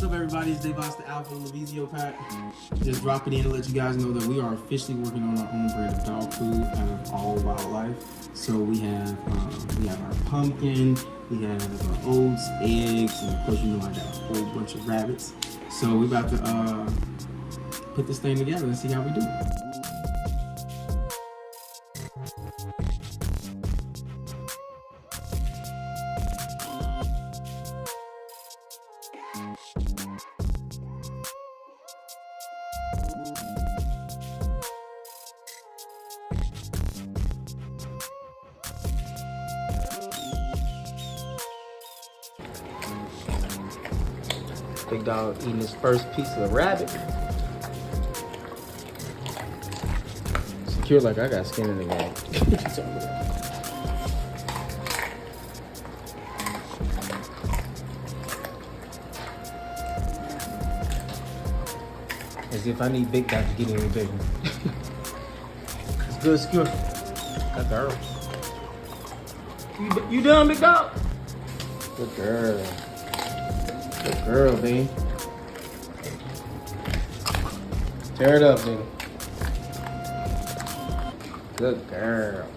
up, everybody? It's Dave the Alpha Lavizzo pack. Just dropping in to let you guys know that we are officially working on our own brand of dog food out of all wildlife. So we have our pumpkin, we have our oats, eggs, and of course I got a whole bunch of rabbits. So we about to put this thing together and see how we do. Big dog eating his first piece of the rabbit. Secure like I got skin in the game. As if I need Big Dog to get any bigger. It's good secure. Got the herb. You done, Big Dog? Good girl. Good girl, baby. Tear it up, baby. Good girl.